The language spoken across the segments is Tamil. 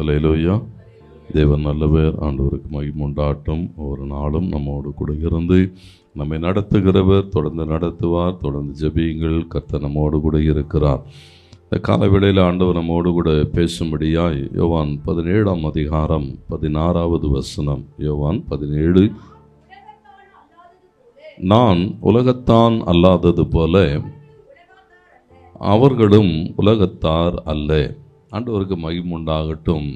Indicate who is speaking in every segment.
Speaker 1: அல்லேலூயா. தேவன் நல்லவர், ஆண்டவருக்கு மகிமை உண்டாகட்டும். ஒவ்வொரு நாளும் நம்மோடு கூட இருந்து நம்மை நடத்துகிறவர், தொடர்ந்து நடத்துவார். தொடர்ந்து ஜெபியுங்கள், கர்த்தர் நம்மோடு கூட இருக்கிறார். இந்த காலவேளையில் ஆண்டவர் நம்மோடு கூட பேசும்படியாய் யோவான் 17ஆம் அதிகாரம் 16வது வசனம். யோவான் 17, நான் உலகத்தான் அல்லாதது போல அவர்களும் உலகத்தார் அல்ல. ஆண்டவருக்கு மகிமை உண்டாகட்டும்.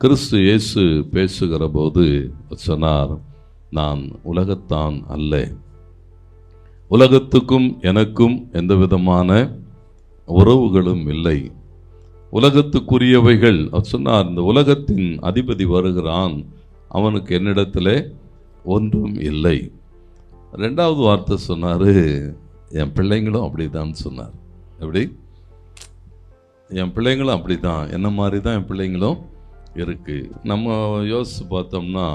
Speaker 1: கிறிஸ்து இயேசு பேசுகிற போது சொன்னார், நான் உலகத்தான் அல்ல. உலகத்துக்கும் எனக்கும் எந்த விதமான உறவுகளும் இல்லை. உலகத்துக்குரியவைகள் சொன்னார், இந்த உலகத்தின் அதிபதி வருகிறான், அவனுக்கு என்னிடத்தில் ஒன்றும் இல்லை. ரெண்டாவது வார்த்தை சொன்னார், என் பிள்ளைங்களும் அப்படிதான் சொன்னார். எப்படி? என் பிள்ளைங்களும் அப்படி தான், என்ன மாதிரி தான் என் பிள்ளைங்களும் இருக்குது. நம்ம யோசித்து பார்த்தோம்னா,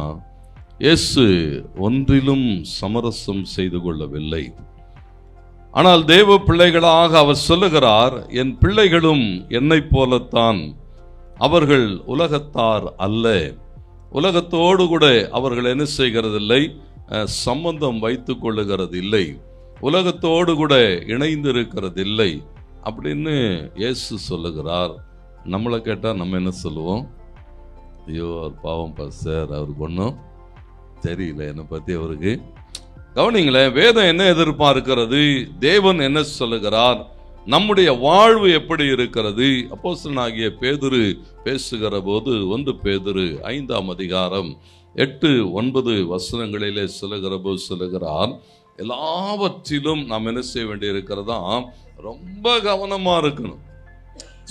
Speaker 1: இயேசு ஒன்றிலும் சமரசம் செய்து கொள்ளவில்லை. ஆனால் தேவ பிள்ளைகளாக அவர் சொல்லுகிறார், என் பிள்ளைகளும் என்னை போலத்தான், அவர்கள் உலகத்தார் அல்ல. உலகத்தோடு கூட அவர்கள் என்ன செய்கிறதில்லை, சம்பந்தம் வைத்து கொள்ளுகிறது இல்லை, உலகத்தோடு கூட இணைந்து இருக்கிறதில்லை அப்படின்னு இயேசு சொல்லுகிறார். நம்மளை கேட்டால் நம்ம என்ன சொல்லுவோம்? ஐயோ, அவர் பாவம் பாஸ்டர், அவருக்கு ஒன்றும் தெரியல என்னை பற்றி அவருக்கு. கவனிங்களேன், வேதம் என்ன எதிர்பார்க்கிறது, தேவன் என்ன சொல்லுகிறார், நம்முடைய வாழ்வு எப்படி இருக்கிறது. அப்போஸ்தலனாகிய பேதுரு பேசுகிற போது 1 பேதுரு 5ஆம் அதிகாரம் 8-9 வசனங்களிலே சொல்லுகிற போது சொல்லுகிறார், எல்லாவற்றிலும் நாம் என்ன செய்ய வேண்டி இருக்கிறதா, ரொம்ப கவனமா இருக்கணும்.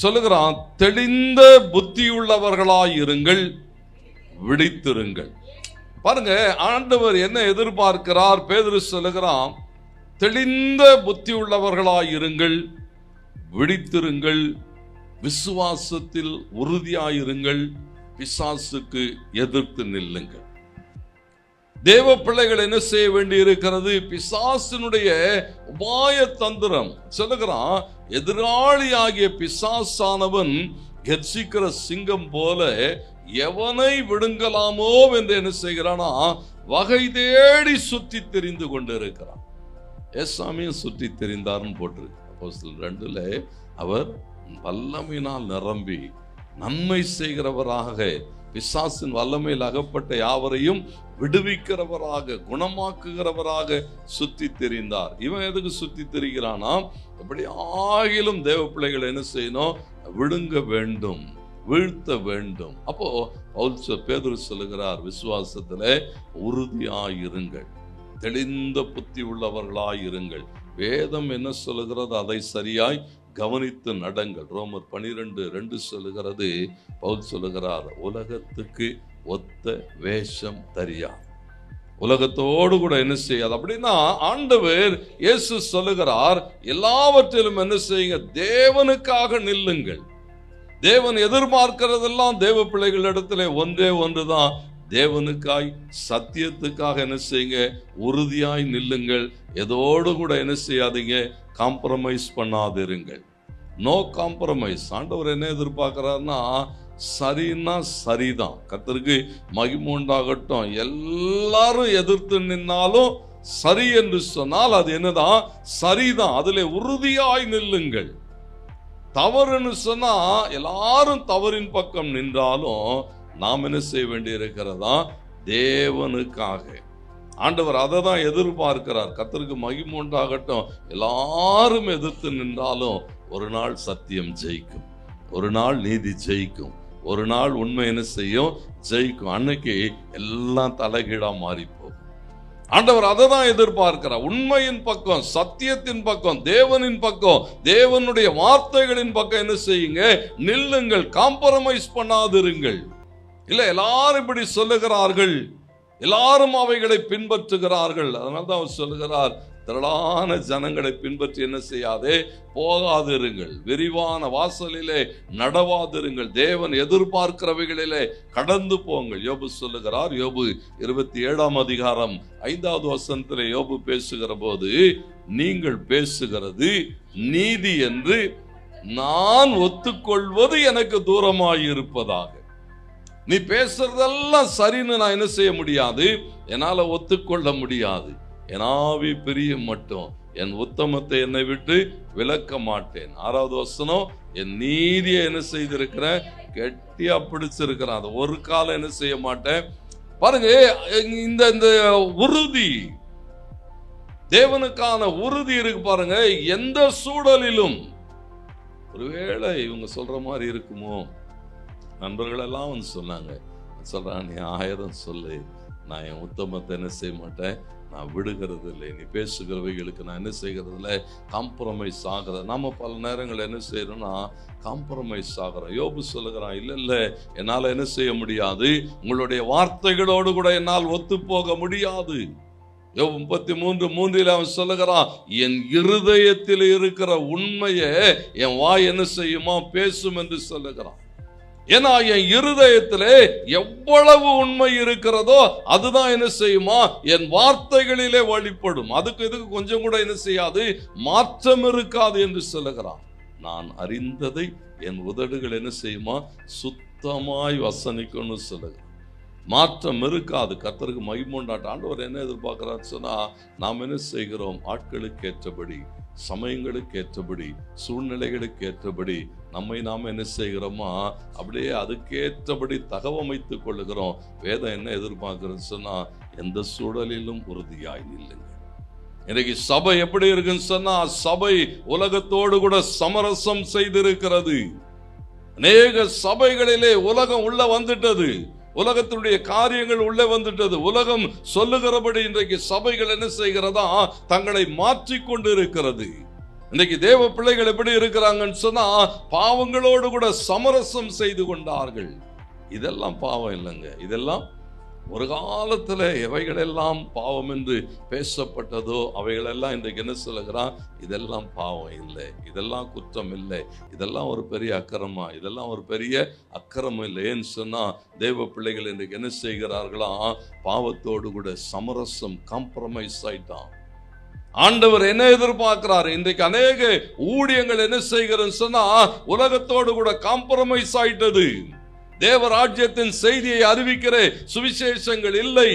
Speaker 1: சொல்லுகிறான், தெளிந்த புத்தியுள்ளவர்களாய் இருங்கள், விழித்திருங்கள். பாருங்க, ஆண்டவர் என்ன எதிர்பார்க்கிறார். பேதுரு சொல்லுகிறான், தெளிந்த புத்தியுள்ளவர்களாய் இருங்கள், விழித்திருங்கள், விசுவாசத்தில் உறுதியாயிருங்கள், பிசாசுக்கு எதிர்த்து நில்லுங்கள். தேவ பிள்ளைகள் என்ன செய்ய வேண்டி இருக்கிறது, பிசாசினுடைய உபாய தந்திரம் சொல்லுகிறான், எதிராளியாகிய பிசாசானவன் கர்ஜிக்கிற சிங்கம் போல எவனை விடுங்கலாமோ என்று என்ன செய்கிறானா, வகை தேடி சுற்றி தெரிந்து கொண்டு இருக்கிறான். ஏசாமியும் சுற்றி தெரிந்தார்னு போட்டிருக்கு. அப்போஸ்தலர் 2ல அவர் வல்லமையினால் நிரம்பி நன்மை செய்கிறவராக, பிசாசின் வல்லமையில் அகப்பட்ட யாவரையும் விடுவிக்கிறவராக, குணமாக்குகிறவராக சுற்றி தெரிந்தார். இவன் எதுக்கு சுற்றி தெரிகிறானா, எப்படி ஆகிலும் தேவ பிள்ளைகளை என்ன செய்யணும், விழுங்க வேண்டும், வீழ்த்த வேண்டும். அப்போ பேதுரு சொல்லுகிறார், விசுவாசத்திலே உறுதியாயிருங்கள், தெளிந்த புத்தி உள்ளவர்களாயிருங்கள். வேதம் என்ன சொல்லுகிறது அதை சரியாய் கவனித்து நடங்கள். ரோமர் 12:2 சொல்லுகிறது, பவுல் சொல்லுகிறார், உலகத்துக்கு ஒத்த வேஷம் தெரியாது, உலகத்தோடு கூட என்ன செய்யாது. அப்படின்னா ஆண்டவர் இயேசு சொல்லுகிறார், எல்லாவற்றிலும் என்ன செய்யுங்க, தேவனுக்காக நில்லுங்கள். தேவன் எதிர்பார்க்கிறதெல்லாம் தேவ பிள்ளைகளிடத்துல ஒன்றே ஒன்றுதான், தேவனுக்காய் சத்தியத்துக்காக என்ன செய்யுங்க, உறுதியாய் நில்லுங்கள். எதோடு கூட என்ன செய்யாதீங்க, காம்ப்ரமைஸ் பண்ணாதிருங்கள். No compromise. ஆண்டவர் என்ன எதிர்பார்க்கிறார்னா, சரின்னா சரிதான். கர்த்தருக்கு மகிமை உண்டாகட்டும். எல்லாரும் எதிர்த்து நின்னாலும் சரி என்று சொன்னால் அது என்னதான், சரிதான். அதிலே உறுதியாய் நில்லுங்கள். தவறுன்னு சொன்னா எல்லாரும் தவறின் பக்கம் நின்றாலும் நாம் என்ன செய்ய வேண்டி இருக்கிறதா, தேவனுக்காக. ஆண்டவர் அதை தான் எதிர்பார்க்கிறார். கர்த்தருக்கு மகிமை உண்டாகட்டும். எல்லாரும் எதிர்த்து நின்றாலும் ஒரு நாள் சத்தியம் ஜெயிக்கும், ஒரு நாள் நீதி ஜெயிக்கும், ஒரு நாள் உண்மை என்ன செய்யும், ஜெயிக்கும். அன்னைக்கு எல்லாம் தலைகீழா மாறி போகும். ஆண்டவர் அதை தான் எதிர்பார்க்கிறார். உண்மையின் பக்கம், சத்தியத்தின் பக்கம், தேவனின் பக்கம், தேவனுடைய வார்த்தைகளின் பக்கம் என்ன செய்யுங்க, நில்லுங்கள், காம்ப்ரமைஸ் பண்ணாதிருங்கள். இல்ல, எல்லாரும் இப்படி சொல்லுகிறார்கள், எல்லாரும் அவைகளை பின்பற்றுகிறார்கள். அதனால தான் அவர் சொல்லுகிறார், திரளான ஜனங்களை பின்பற்றி என்ன செய்யாதே போகாதிருங்கள். விரிவான வாசலிலே நடவாதிருங்கள். தேவன் எதிர்பார்க்கிறவைகளிலே கடந்து போங்கள். யோபு சொல்லுகிறார். யோபு 27 அதிகாரம் 5வது வசனத்திலே யோபு பேசுகிற போது, நீங்கள் பேசுகிறது நீதி என்று நான் ஒத்துக்கொள்வது எனக்கு தூரமாயிருப்பதாக. நீ பேசுறதெல்லாம் சரின்னு நான் என்ன செய்ய முடியாது, என்னால ஒத்துக்கொள்ள முடியாது. என் ஆவி பிரியும் மட்டும் என் உத்தமத்தை என்னை விட்டு விலக்க மாட்டேன். 6வது வசனம், என் நீதியை என்ன செய்திருக்கிறேன், கெட்டியா பிடிச்சிருக்கிறேன். அதை ஒரு காலம் என்ன செய்ய மாட்டேன். பாருங்க, இந்த உறுதி, தேவனுக்கான உறுதி இருக்கு பாருங்க. எந்த சூழலிலும், ஒருவேளை இவங்க சொல்ற மாதிரி இருக்குமோ, நண்பர்கள் எல்லாம் வந்து சொன்னாங்க, சொல்றான், நீ 1000 சொல்லு, நான் என் உத்தமத்தை என்ன செய்ய மாட்டேன், நான் விடுகிறது இல்லை. நீ பேசுகிறவைகளுக்கு நான் என்ன செய்கிறது இல்லை, காம்ப்ரமைஸ் ஆகிறேன். நாம பல நேரங்கள் என்ன செய்யறோம்னா காம்ப்ரமைஸ் ஆகிறோம். யோபு சொல்லுகிறான், இல்லை என்னால் என்ன செய்ய முடியாது, உங்களுடைய வார்த்தைகளோடு கூட என்னால் ஒத்து போக முடியாது. யோபு 33:3 அவன் சொல்லுகிறான், என் இருதயத்தில் இருக்கிற உண்மையை என் வாய் என்ன செய்யுமா, பேசும் என்று சொல்லுகிறான். ஏன்னா என் இருதயத்திலே எவ்வளவு உண்மை இருக்கிறதோ அதுதான் என்ன செய்யுமா, என் வார்த்தைகளிலே வழிபடும். அதுக்கு இதுக்கு கொஞ்சம் கூட என்ன செய்யாது, மாற்றம் இருக்காது என்று சொல்லுகிறான். நான் அறிந்ததை என் உதடுகள் என்ன செய்யுமா, சுத்தமாய் வசனிக்கும்னு சொல்லுகிறான். மாற்றம் இருக்காது. கர்த்தருக்கு மகிமை உண்டாட்டம். ஆண்டவர் என்ன எதிர்பார்க்கிறான்னு சொன்னா, நாம் என்ன செய்கிறோம், ஆட்களுக்கு ஏற்றபடி, சமயங்களுக்கு ஏற்றபடி, சூழ்நிலைகளுக்கு ஏற்றபடி நம்மை நாம் என்ன செய்கிறோமா, அப்படியே அதுக்கேற்றபடி தகவமைத்துக் கொள்ளுகிறோம். வேதம் என்ன எதிர்பார்க்கிறதுன்னு சொன்னா, எந்த சூழலிலும் உறுதியாய் நில்லுங்க. இன்னைக்கு சபை எப்படி இருக்குன்னு சொன்னா, சபை உலகத்தோடு கூட சமரசம் செய்திருக்கிறது. அநேக சபைகளிலே உலகம் உள்ள வந்துட்டது, உலகத்தினுடைய காரியங்கள் உள்ளே வந்துட்டது. உலகம் சொல்லுகிறபடி இன்றைக்கு சபைகள் என்ன செய்கிறதா, தங்களை மாற்றிக்கொண்டு இருக்கிறது. இன்றைக்கு தேவ பிள்ளைகள் எப்படி இருக்கிறாங்கன்னு சொன்னா, பாவங்களோடு கூட சமரசம் செய்து கொண்டார்கள். இதெல்லாம் பாவம் இல்லைங்க. இதெல்லாம் ஒரு காலத்துல எவைகளெல்லாம் பாவம் என்று பேசப்பட்டதோ அவைகளெல்லாம் இன்றைக்கு என்ன சொல்லுகிறான், இதெல்லாம் பாவம் இல்லை, இதெல்லாம் குற்றம் இல்லை, இதெல்லாம் ஒரு பெரிய அக்கிரமா, இதெல்லாம் ஒரு பெரிய அக்கிரமம் இல்லை. ஏன்னு சொன்னா, தேவ பிள்ளைகள் இன்றைக்கு என்ன செய்கிறார்களா, பாவத்தோடு கூட சமரசம், காம்ப்ரமைஸ் ஆயிட்டான். ஆண்டவர் என்ன எதிர்பார்க்கிறார், இன்றைக்கு அநேக ஊழியங்கள் என்ன செய்கிறது சொன்னா, உலகத்தோடு கூட காம்ப்ரமைஸ் ஆயிட்டது. தேவராஜ்யத்தின் செய்தியை அறிவிக்கிற சுவிசேஷங்கள் இல்லை,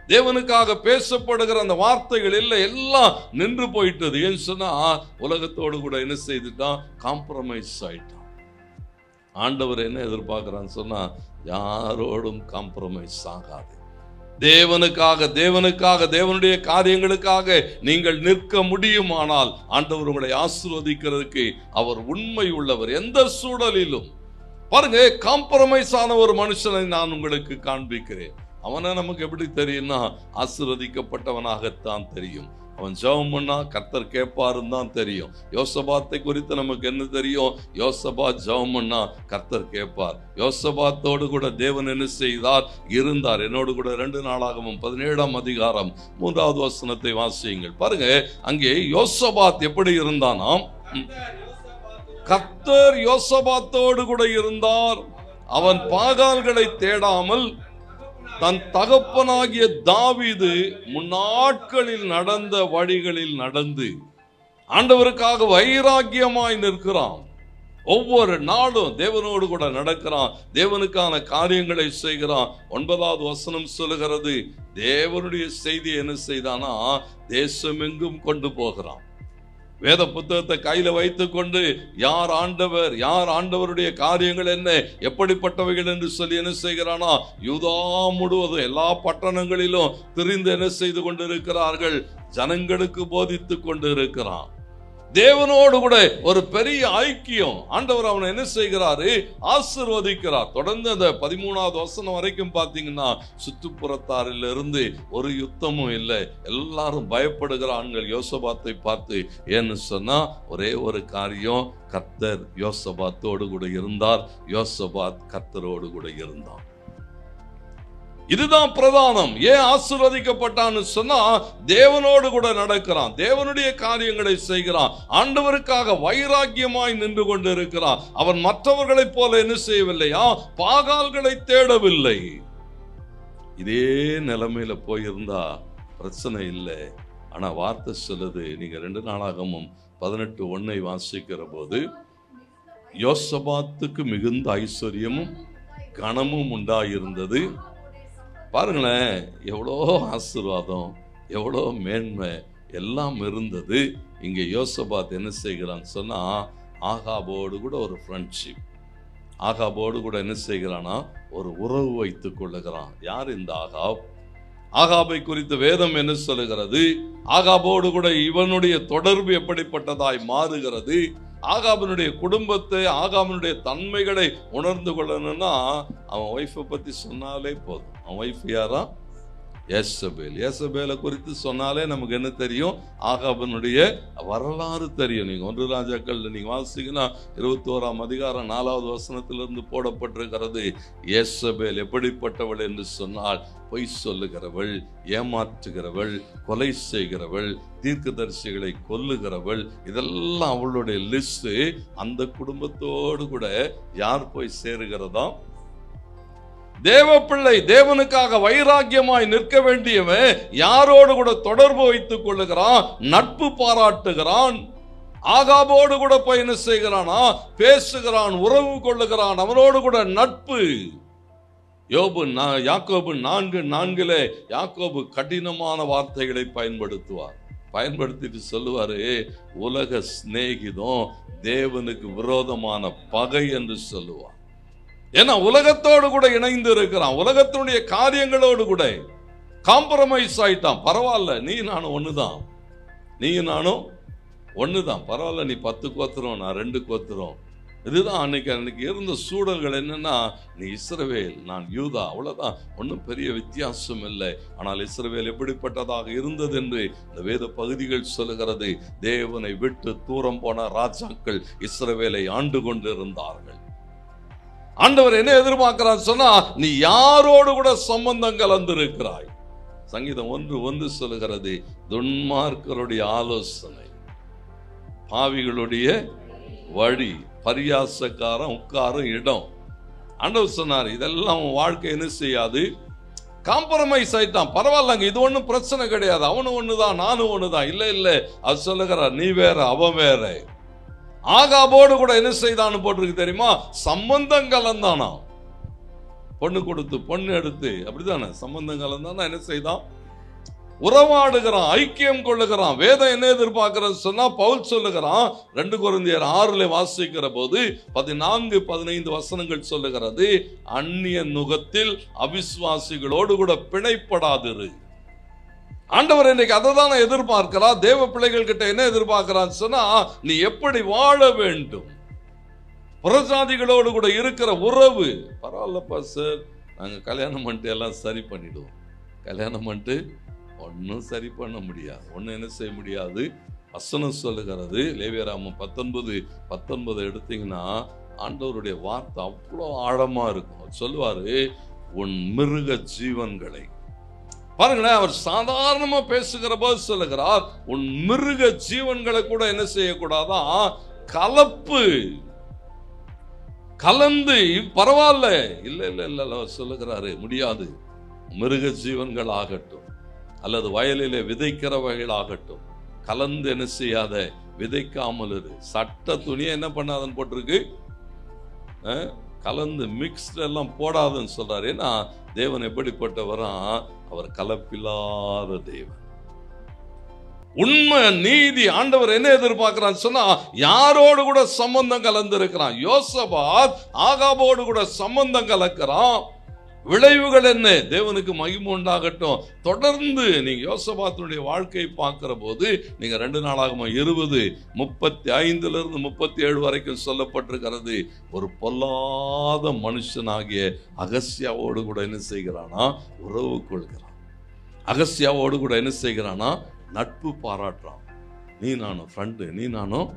Speaker 1: தேவனுக்காக பேசப்படுகிற அந்த வார்த்தைகள் இல்லை, எல்லாம் நின்று போயிட்டது. ஏன்னு சொன்னா, உலகத்தோடு கூட என்ன செய்துட்டான், காம்ப்ரமைஸ் ஆயிட்டான். ஆண்டவர் என்ன எதிர்பார்க்கிறான்னு சொன்னா, யாரோடும் காம்ப்ரமைஸ் ஆகாது. தேவனுக்காக தேவனுடைய காரியங்களுக்காக நீங்கள் நிற்க முடியுமானால் ஆண்டவர் உங்களை ஆசீர்வதிக்கிறதுக்கு அவர் உண்மை உள்ளவர். எந்த சூழலிலும் பாருங்க, காம்ப்ரமைஸ் ஆன ஒரு மனுஷனை நான் உங்களுக்கு காண்பிக்கிறேன். அவனை நமக்கு எப்படி தெரியும்னா, ஆசீர்வதிக்கப்பட்டவனாகத்தான் தெரியும். அவன் ஜெபம் பண்ணா கர்த்தர் கேட்பாருன்னு தான் தெரியும். யோசபாத்தை குறித்து நமக்கு என்ன தெரியும், யோசபாத் ஜெபம் பண்ணா கர்த்தர் கேட்பார். யோசபாத்தோடு கூட தேவன் என்ன செய்தார், இருந்தார். என்னோடு கூட 2 நாளாகமம் 17 அதிகாரம் 3வது வசனத்தை வாசியுங்கள். பாருங்க, அங்கே யோசபாத் எப்படி இருந்தானாம், கர்த்தர் யோசபாத்தோடு கூட இருந்தார். அவன் பாகால்களை தேடாமல் தன் தகப்பனாகிய தாவீது முன்னாட்களில் நடந்த வழிகளில் நடந்து ஆண்டவருக்காக வைராக்கியமாய் நிற்கிறான். ஒவ்வொரு நாளும் தேவனோடு கூட நடக்கிறான், தேவனுக்கான காரியங்களை செய்கிறான். 9வது வசனம் சொல்லுகிறது, தேவனுடைய செய்தியை என்ன செய்தானா, தேசமெங்கும் கொண்டு போகிறான். வேத புத்தகத்தை கையில வைத்துக் கொண்டு யார் ஆண்டவர், யார் ஆண்டவருடைய காரியங்கள் என்ன, எப்படிப்பட்டவைகள் என்று சொல்லி என்ன செய்கிறானா, யூதா முழுவதும் எல்லா பட்டணங்களிலும் திரிந்து என்ன செய்து கொண்டிருக்கிறார்கள், ஜனங்களுக்கு போதித்துக் கொண்டு இருக்கிறான். தேவனோடு கூட ஒரு பெரிய ஐக்கியம். ஆண்டவர் அவனை என்ன செய்கிறாரு, ஆசீர்வதிக்கிறார். தொடர்ந்து அந்த 13வது வசனம் வரைக்கும் பார்த்தீங்கன்னா, சுற்றுப்புறத்தாரில் இருந்து ஒரு யுத்தமும் இல்லை, எல்லாரும் பயப்படுகிறார்கள் யோசபாத்தை பார்த்து. ஏன்னு சொன்னா, ஒரே ஒரு காரியம், கர்த்தர் யோசபாத்தோடு கூட இருந்தார், யோசபாத் கர்த்தரோடு கூட இருந்தார். இதுதான் பிரதானம். ஏன் ஆசீர்வதிக்கப்பட்டான்னு சொன்னா, தேவனோடு கூட நடக்கிறான், தேவனுடைய காரியங்களை செய்கிறான், ஆண்டவருக்காக வைராக்கியமாய் நின்று கொண்டு இருக்கிறான். அவன் மற்றவர்களைப் போல என்ன செய்யவில்லையா, பாகால்களை தேடவில்லை. இதே நிலைமையில போயிருந்தா பிரச்சனை இல்லை. ஆனா வார்த்தை சொல்லுது, நீங்க 2 நாளாகமும் 18:1 வாசிக்கிற போது, யோசபாத்துக்கு மிகுந்த ஐஸ்வர்யமும் கனமும் உண்டாயிருந்தது. பாருங்களேன், எவ்வளோ ஆசீர்வாதம், எவ்வளோ மேன்மை எல்லாம் இருந்தது. இங்கே யோசபாத் என்ன செய்கிறான்னு சொன்னா, ஆகாபோடு கூட ஒரு ஃப்ரெண்ட்ஷிப், ஆகாபோடு கூட என்ன செய்கிறானா, ஒரு உறவு வைத்துக் கொள்ளுகிறான். யார் இந்த ஆகாப்? ஆகாபை குறித்து வேதம் என்ன சொல்லுகிறது? ஆகாபோடு கூட இவனுடைய தொடர்பு எப்படிப்பட்டதாய் மாறுகிறது? ஆகாபனுடைய குடும்பத்தை, ஆகாபனுடைய தன்மைகளை உணர்ந்து கொள்ளணும்னா அவன் ஒய்ஃபை பத்தி சொன்னாலே போதும். அவன் ஒய்ஃப் யாரா? யேசபேல். யேசபேலை குறித்து சொன்னாலே நமக்கு என்ன தெரியும்? ஆகாபனுடைய வரலாறு தெரியும். நீங்க 1 ராஜாக்கள் நீங்க வாசிங்கன்னா 21ஆம் அதிகாரம் 4வது வசனத்திலிருந்து போடப்பட்டிருக்கிறது. யேசபேல் எப்படிப்பட்டவள் என்று சொன்னால், பொய் சொல்லுகிறவள், ஏமாற்றுகிறவள், கொலை செய்கிறவள், தீர்க்கதரிசிகளை கொல்லுகிறவள், இதெல்லாம் அவளுடைய லிஸ்ட். அந்த குடும்பத்தோடு கூட யார் போய் சேருகிறதா? தேவ பிள்ளை, தேவனுக்காக வைராக்கியமாய் நிற்க வேண்டியவன் யாரோடு கூட தொடர்பு வைத்துக் கொள்ளுகிறான், நட்பு பாராட்டுகிறான். ஆகாபோடு கூட போய் என்ன செய்கிறானா, பேசுகிறான், உறவு கொள்ளுகிறான், அவனோடு கூட நட்பு. யாக்கோபு 4:4 யாக்கோபு கடினமான வார்த்தைகளை பயன்படுத்துவார். பயன்படுத்திட்டு சொல்லுவாரு, உலக சிநேகிதம் தேவனுக்கு விரோதமான பகை என்று சொல்லுவார். ஏன்னா உலகத்தோடு கூட இணைந்து இருக்கிறான், உலகத்தினுடைய காரியங்களோடு கூட காம்ப்ரமைஸ் ஆயிட்டான். பரவாயில்ல, நீ நானும் ஒண்ணுதான், நீ நானும் ஒண்ணுதான், பரவாயில்ல, நீ 10 கோத்திரம், நான் 2 கோத்திரம். இதுதான் அன்னைக்கு இருந்த சூழல்கள். என்னன்னா, நீ இஸ்ரவேல், நான் யூதா, அவ்வளவுதான், ஒன்றும் பெரிய வித்தியாசம் இல்லை. ஆனால் இஸ்ரவேல் எப்படிப்பட்டதாக இருந்தது என்று இந்த வேத பகுதிகள் சொல்லுகிறது. தேவனை விட்டு தூரம் போன ராஜாக்கள் இஸ்ரவேலை ஆண்டு கொண்டு இருந்தார்கள். ஆண்டவர் என்ன எதிர்பார்க்கிறார் சொன்னா, நீ யாரோடு கூட சம்பந்தம் கலந்திருக்கிறாய். சங்கீதம் 1:1 சொல்லுகிறது, துன்மார்க்கருடைய ஆலோசனை, பாவிகளுடைய வழி, பரியாசக்காரன் உட்காரும் இடம். ஆண்டவர் சொன்னார், இதெல்லாம் உன் வாழ்க்கை என்ன செய்யாது, காம்ப்ரமைஸ் ஆயிட்டான். பரவாயில்லங்க, இது ஒன்றும் பிரச்சனை கிடையாது, அவனும் ஒண்ணுதான், நானும் ஒண்ணுதான். இல்ல இல்ல, அது சொல்லுகிறார், நீ வேற, அவன் வேற. ஆகாபோடு கூட என்ன செய்தான்னு போட்டிருக்கு தெரியுமா? சம்பந்தம் கலந்தானா. பொண்ணு கொடுத்து பொண்ணு எடுத்து, அப்படித்தானே, சம்பந்தம் கலந்தானா என்ன செய்தான்? உறவாடுகிறான், ஐக்கியம் கொள்ளுகிறான். வேதம் என்ன எதிர்பார்க்கிறது சொன்னா, பவுல் சொல்லுகிறான் 2 கொரிந்தியர் 6 வாசிக்கிற போது 14-15 வசனங்கள் சொல்லுகிறது, அந்நிய நுகத்தில் அவிசுவாசிகளோடு கூட பிணைப்படாதிரு. ஆண்டவர் இன்னைக்கு அதை தானே எதிர்பார்க்கிறார். தேவ பிள்ளைகள் கிட்ட என்ன எதிர்பார்க்கிறான்னு சொன்னா, நீ எப்படி வாழ வேண்டும், புறஜாதிகளோடு கூட இருக்கிற உறவு. பரவாயில்லப்பா சார், நாங்க கல்யாணம் பண்ணிட்டு எல்லாம் சரி பண்ணிடுவோம். கல்யாணம் பண்ணிட்டு ஒன்னும் சரி பண்ண முடியாது, ஒன்னும் என்ன செய்ய முடியாது. வசனம் சொல்லுகிறது, லேவியராகமம் 19:19 எடுத்தீங்கன்னா, ஆண்டவருடைய வார்த்தை அவ்வளோ ஆழமா இருக்கும். சொல்லுவாரு, உன் மிருக ஜீவன்களை, பாருங்களேன், அவர் சாதாரணமா பேசுகிற போது சொல்லுகிறார், உன் மிருக ஜீவன்களை கூட என்ன செய்யக்கூடாதா, கலப்பு கலந்து. பரவாயில்ல, இல்ல இல்ல இல்ல சொல்லுகிறாரு, முடியாது. மிருக ஜீவன்கள் ஆகட்டும் அல்லது வயலிலே விதைக்கிறவைகள் ஆகட்டும், கலந்து என்ன செய்யாத, விதைக்காமல் இரு. சட்ட துணியை என்ன பண்ணாதன்னு போட்டிருக்கு, கலந்து மிக்ஸ்ட் எல்லாம் போடாதுன்னு சொல்றாரு. ஏன்னா தேவன் எப்படிப்பட்டவரா, அவர் கலப்பில்லாத தேவன், உண்மை நீதி. ஆண்டவர் என்ன எதிர்பார்க்கிறான் சொன்னா, யாரோடு கூட சம்பந்தம் கலந்து இருக்கிறான். யோசபாத் ஆகாபோடு கூட சம்பந்தம் கலக்கிறான். விளைவுகள் என்ன? தேவனுக்கு மகிமை உண்டாகட்டும். தொடர்ந்து நீங்க யோசபாத்தினுடைய வாழ்க்கையை பார்க்கிற போது, நீங்க 2 நாளாகமம் 20:35 37 வரைக்கும் சொல்லப்பட்டிருக்கிறது. ஒரு பொல்லாத மனுஷனாகிய அகஸ்யாவோடு கூட என்ன செய்கிறானா, உறவு கொள்கிறான். அகஸ்யாவோடு கூட என்ன செய்கிறானா, நட்பு பாராட்டுறான். நீ நானும் ஃப்ரெண்டு, நீ நானும்,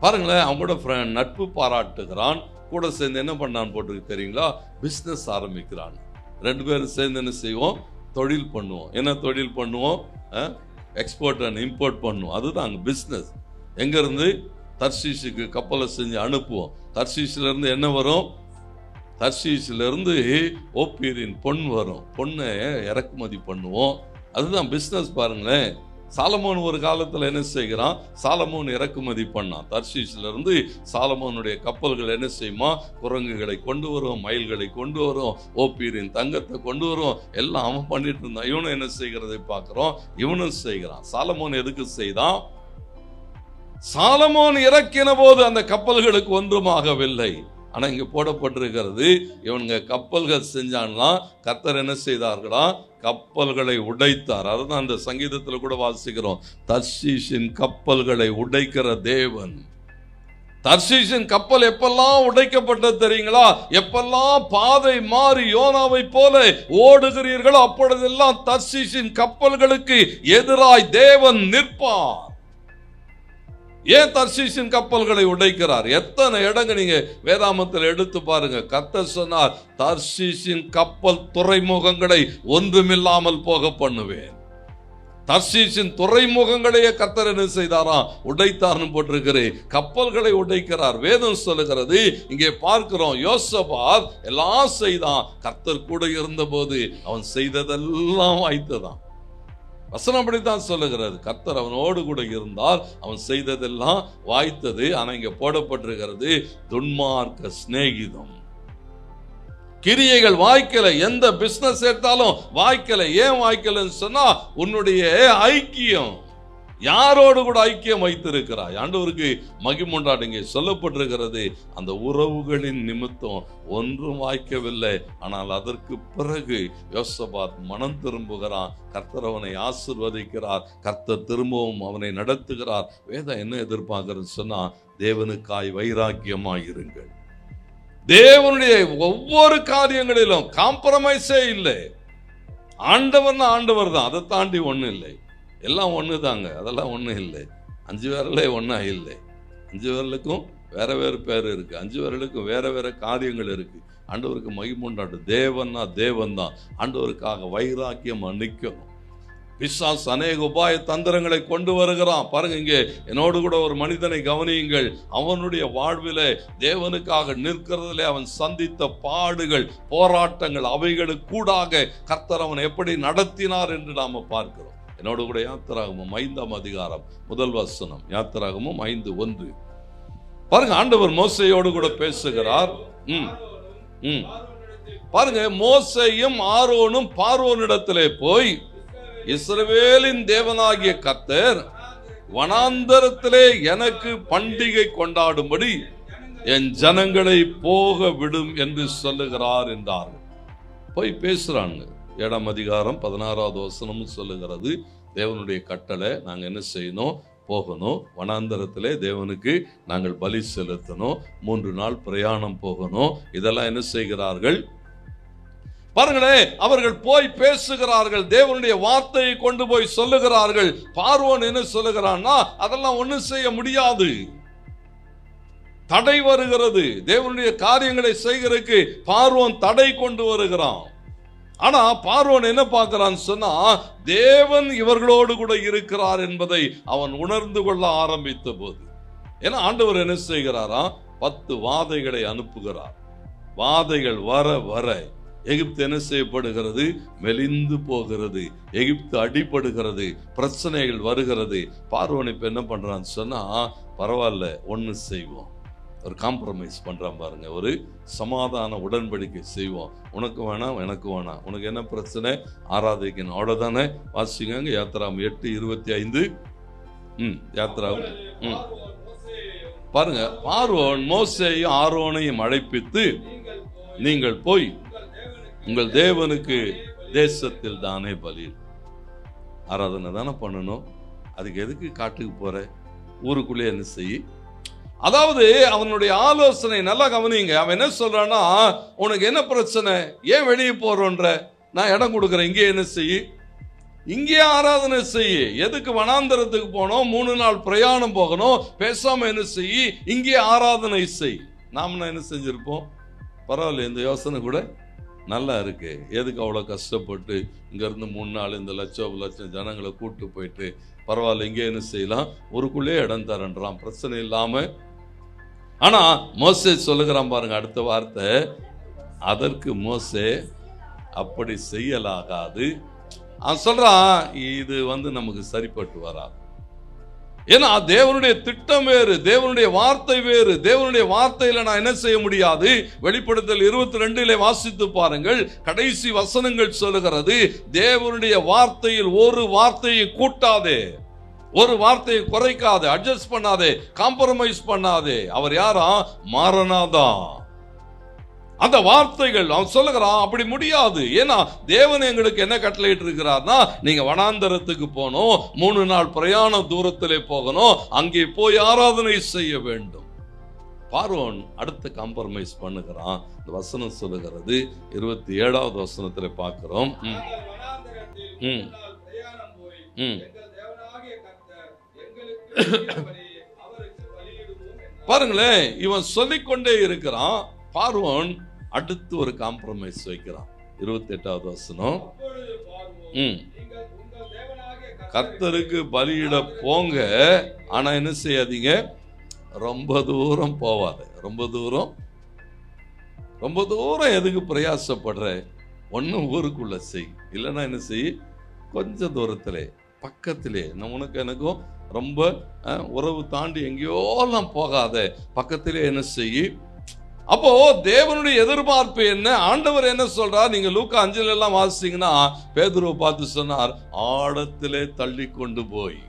Speaker 1: பாருங்களேன், அவங்க கூட நட்பு பாராட்டுகிறான். கூட சேர்ந்து என்ன பண்ணான்னு போட்டு தெரியுங்களா, பிசினஸ் ஆரம்பிக்கிறான். 2 பேரும் சேர்ந்து என்ன செய்வோம்? தொழில் பண்ணுவோம். என்ன தொழில் பண்ணுவோம்? எக்ஸ்போர்ட் அண்ட் இம்போர்ட் பண்ணுவோம். அதுதான் அங்கே பிஸ்னஸ். எங்கேருந்து? தர்ஷீஷுக்கு கப்பலை செஞ்சு அனுப்புவோம். தர்ஷீஷிலேருந்து என்ன வரும்? தர்ஷீஷிலேருந்து ஓப்பீரின் பொன் வரும். பொண்ணை இறக்குமதி பண்ணுவோம். அதுதான் பிஸ்னஸ். பாருங்களேன், சாலமோன் ஒரு காலத்தில் என்ன செய்கிறான்? சாலமோன் இறக்குமதி பண்ணான். தர்ஷீஷிலிருந்து சாலமோனுடைய கப்பல்கள் என்ன செய்யுமா? குரங்குகளை கொண்டு வரும், மயில்களை கொண்டு வரும், ஓப்பீரின் தங்கத்தை கொண்டு வரும். எல்லாம் அவன் பண்ணிட்டு இருந்தான். இவனும் என்ன செய்கிறதை பார்க்கிறோம், இவனும் செய்கிறான். சாலமோன் எதுக்கு செய்தான்? சாலமோன் இறக்கின போது அந்த கப்பல்களுக்கு ஒன்றுமாகவில்லை. ஆனா இங்க போடப்பட்டிருக்கிறது, இவனுங்க கப்பல்கள் செஞ்சான்னா கர்த்தர் என்ன செய்தார்களா? கப்பல்களை உடைத்தார். அதுதான் அந்த சங்கீதத்துல கூட வாசிக்கிறோம், தர்ஷீஷின் கப்பல்களை உடைக்கிற தேவன். தர்ஷீஷின் கப்பல் எப்பெல்லாம் உடைக்கப்பட்டது தெரியுங்களா? எப்பெல்லாம் பாதை மாறி யோனாவை போல ஓடுகிறீர்களோ அப்பொழுதெல்லாம் தர்ஷீஷின் கப்பல்களுக்கு எதிராய் தேவன் நிற்பார். ஏன் தர்ஷீஷின் கப்பல்களை உடைக்கிறார்? எத்தனை இடங்கள் நீங்க வேதாமத்தில் எடுத்து பாருங்க. கர்த்தர் சொன்னார், தர்ஷீஷின் கப்பல் துறைமுகங்களை ஒன்றுமில்லாமல் போக பண்ணுவேன். தர்ஷீஷின் துறைமுகங்களையே கர்த்தர் என்ன செய்தாராம்? உடைத்தார்னு போட்டிருக்கிறேன். கப்பல்களை உடைக்கிறார். வேதம் சொல்லுகிறது, இங்கே பார்க்கிறோம், யோசபாத் எல்லாம் செய்தான். கர்த்தர் கூட இருந்த போது அவன் செய்ததெல்லாம் வாய்த்ததான். வசனம் அப்படித்தான் சொல்லுகிறது. கர்த்தர் அவனோடு கூட இருந்தால் அவன் செய்ததெல்லாம் வாய்த்தது. ஆனா இங்க போடப்பட்டிருக்கிறது, துன்மார்க்க சிநேகிதம். கிரியைகள் வாய்க்கல. எந்த பிசினஸ் எடுத்தாலும் வாய்க்கல. ஏன் வாய்க்கலன்னு சொன்னா, உன்னுடைய ஐக்கியம், யாரோடு கூட ஐக்கியம் வைத்திருக்கிறாய். ஆண்டவருக்கு மகிமுண்டாடு இங்கே சொல்லப்பட்டிருக்கிறது, அந்த உறவுகளின் நிமித்தம் ஒன்றும் வாய்க்கவில்லை. ஆனால் அதற்கு பிறகு யோசபாத் மனம் திரும்புகிறான். கர்த்தர் அவனை ஆசீர்வதிக்கிறார். கர்த்தர் திரும்பவும் அவனை நடத்துகிறார். வேதம் என்ன எதிர்பார்க்கிறது சொன்னா, தேவனுக்காய் வைராக்கியமாயிருங்கள். தேவனுடைய ஒவ்வொரு காரியங்களிலும் காம்ப்ரமைஸே இல்லை. ஆண்டவர்னா ஆண்டவர் தான், அதை தாண்டி ஒன்றும் இல்லை. எல்லாம் ஒன்று தாங்க, அதெல்லாம் ஒன்றும் இல்லை. 5 விரலே ஒன்றா இல்லை. 5 விரலுக்கும் வேற வேறு பேர் இருக்கு. 5 விரலுக்கும் வேற வேற காரியங்கள் இருக்கு. ஆண்டவருக்கு மகிமுண்டாட்டு. தேவன்னா தேவன் தான். ஆண்டவருக்காக வைராக்கியம் நிற்கணும். பிசாசு அநேக உபாய தந்திரங்களை கொண்டு வருகிறான். பாருங்க, இங்கே என்னோடு கூட ஒரு மனிதனை கவனியுங்கள். அவனுடைய வாழ்விலே தேவனுக்காக நிற்கிறதுல அவன் சந்தித்த பாடுகள், போராட்டங்கள், அவைகளுக்கு கூடாக கர்த்தர் அவன் எப்படி நடத்தினார் என்று நாம பார்க்கிறோம். என்னோடு கூட யாத்திராகமம் 5ஆம் அதிகாரம் 1 வசனம். யாத்திராகமம் 5:1 பாருங்க. ஆண்டவர் மோசேயோடு கூட பேசுகிறார். பாருங்க, மோசேயும் ஆரோனும் பார்வோனிடத்திலே போய், இஸ்ரவேலின் தேவனாகிய கர்த்தர் வனாந்தரத்திலே எனக்கு பண்டிகை கொண்டாடும்படி என் ஜனங்களை போக விடும் என்று சொல்லுகிறார் என்றார்கள். போய் பேசுறாங்க. 7ஆம் அதிகாரம் 16வது வசனமும் சொல்லுகிறது, தேவனுடைய கட்டளை, நாங்கள் என்ன செய்யணும்? போகணும். வனாந்தரத்திலே தேவனுக்கு நாங்கள் பலி செலுத்தணும். 3 நாள் பிரயாணம் போகணும். இதெல்லாம் என்ன செய்கிறார்கள்? பாருங்களேன், அவர்கள் போய் பேசுகிறார்கள். தேவனுடைய வார்த்தையை கொண்டு போய் சொல்லுகிறார்கள். பார்வோன் என்ன சொல்லுகிறான்னா, அதெல்லாம் ஒன்றும் செய்ய முடியாது, தடை வருகிறது. தேவனுடைய காரியங்களை செய்கிறதுக்கு பார்வோன் தடை கொண்டு வருகிறான். ஆனா பார்வோன் என்ன பார்க்கிறான்னு சொன்னா, தேவன் இவர்களோடு கூட இருக்கிறார் என்பதை அவன் உணர்ந்து கொள்ள ஆரம்பித்த போது, ஏன்னா ஆண்டவர் என்ன செய்கிறாரா? 10 வாதைகளை அனுப்புகிறார். வாதைகள் வர வர எகிப்து என்ன செய்யப்படுகிறது? மெலிந்து போகிறது. எகிப்து அடிபடுகிறது. பிரச்சனைகள் வருகிறது. பார்வோன் இப்ப என்ன பண்றான்னு சொன்னா, பரவாயில்ல, ஒன்னு செய்வோம், ஒரு காம்ப்ரமைஸ் பண்றான் பாருங்க, ஒரு சமாதான உடன்படிக்கை செய்வோம். உனக்கு வேணாம், எனக்கு வேணாம், உனக்கு என்ன பிரச்சனை? ஆராதிக்கணும், அவ்வளவுதானே. வாசிங்க யாத்திராகம் 8:25. யாத்திராகம் பாருங்க. பார்வோன் மோசேயும் ஆரோனையும் அழைப்பித்து, நீங்கள் போய் உங்கள் தேவனுக்கு தேசத்தில் தானே பலி, ஆராதனை தானே பண்ணணும், அதுக்கு எதுக்கு காட்டுக்கு போற? ஊருக்குள்ளே என்ன செய்ய? அதாவது அவனுடைய ஆலோசனை நல்லா கவனிங்க. அவன் என்ன சொல்றான்னா, உனக்கு என்ன பிரச்சனை? ஏன் வெளியே போறோன்ற? நான் இடம் கொடுக்குறேன், இங்கே என்ன செய்ய? இங்கே ஆராதனை செய்ய. எதுக்கு வனாந்தரத்துக்கு போனோம்? 3 நாள் பிரயாணம் போகணும். பேசாம என்ன செய்ய? இங்கே ஆராதனை செய். நாம என்ன செஞ்சிருப்போம்? பரவாயில்ல, இந்த யோசனை கூட நல்லா இருக்கு, எதுக்கு அவ்வளோ கஷ்டப்பட்டு இங்கேருந்து 3 நாள் இந்த லட்சம் ஜனங்களை கூப்பிட்டு போயிட்டு, பரவாயில்ல இங்கே என்ன செய்யலாம், ஊருக்குள்ளே இடம் தரன்றான், பிரச்சனை இல்லாமல். ஆனால் மோசே சொல்லுகிறான் பாருங்க அடுத்த வார்த்தை, அதற்கு மோசே அப்படி செய்யலாகாது. அவன் சொல்றான், இது நமக்கு சரிப்பட்டு வராது. ஏன்னா தேவனுடைய திட்டம் வேறு, தேவனுடைய வார்த்தை வேறு. தேவனுடைய வார்த்தையில நான் என்ன செய்ய முடியாது? வெளிப்படுத்தல் 22 வாசித்து பாருங்கள், கடைசி வசனங்கள் சொல்லுகிறது, தேவனுடைய வார்த்தையில் ஒரு வார்த்தையை கூட்டாதே, ஒரு வார்த்தையை குறைக்காதே, அட்ஜஸ்ட் பண்ணாதே, காம்ப்ரமைஸ் பண்ணாதே. அவர் யாரா? மாரநாதா. அந்த வார்த்தைகள் அவன் சொல்லுகிறான், அப்படி முடியாது. ஏன்னா தேவன் எங்களுக்கு என்ன கட்டளையிட்டு இருக்கிறார்னா, நீங்க வனாந்தரத்துக்கு போகணும், 3 நாள் பிரயாண தூரத்திலே போகணும், அங்கே போய் ஆராதனை செய்ய வேண்டும். பார்வோன் அடுத்த காம்ப்ரமைஸ் பண்ணுகிறான். இந்த வசனம் சொல்லுகிறது 27வது வசனத்துல பார்க்கிறோம். பாருங்களேன், இவன் சொல்லிக்கொண்டே இருக்கிறான். பார்வோன் அடுத்து ஒரு காம்ப்ரமைஸ் வைக்கிறான். 28வது வசனம், கர்த்தருக்கு பலியிட போங்க, ஆனா என்ன செய்யாதீங்க, ரொம்ப தூரம் போவாத. ரொம்ப தூரம் எதுக்கு பிரயாசப்படுற? ஒன்னும் ஊருக்குள்ள செய், இல்லைன்னா என்ன செய், கொஞ்ச தூரத்திலே பக்கத்திலே, உனக்கு எனக்கும் ரொம்ப உறவு தாண்டி எங்கேயோலாம் போகாத, பக்கத்திலே என்ன செய். அப்போ தேவனுடைய எதிர்பார்ப்பு என்ன? ஆண்டவர் என்ன சொல்றார்? நீங்க லூக்கா 5 எல்லாம் வாசிச்சீங்கன்னா, பேதுருவை பார்த்து சொன்னார், ஆழத்திலே தள்ளி கொண்டு போய்